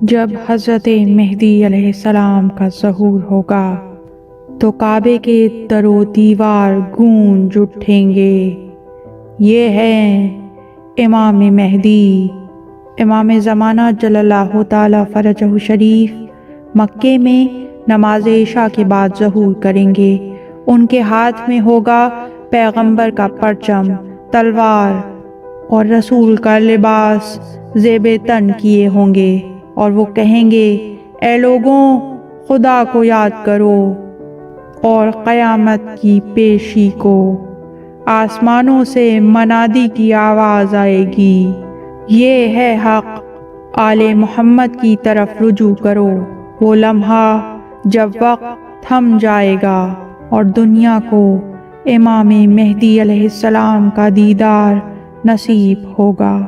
جب حضرت مہدی علیہ السلام کا ظہور ہوگا تو کعبے کے در و دیوار گونج اٹھیں گے۔ یہ ہیں امام مہدی، امام زمانہ جل اللہ تعالی فرجہ شریف مکے میں نماز عشاء کے بعد ظہور کریں گے۔ ان کے ہاتھ میں ہوگا پیغمبر کا پرچم، تلوار اور رسول کا لباس زیب تن کیے ہوں گے، اور وہ کہیں گے اے لوگوں، خدا کو یاد کرو اور قیامت کی پیشی کو۔ آسمانوں سے منادی کی آواز آئے گی، یہ ہے حق، آل محمد کی طرف رجوع کرو۔ وہ لمحہ جب وقت تھم جائے گا اور دنیا کو امام مہدی علیہ السلام کا دیدار نصیب ہوگا۔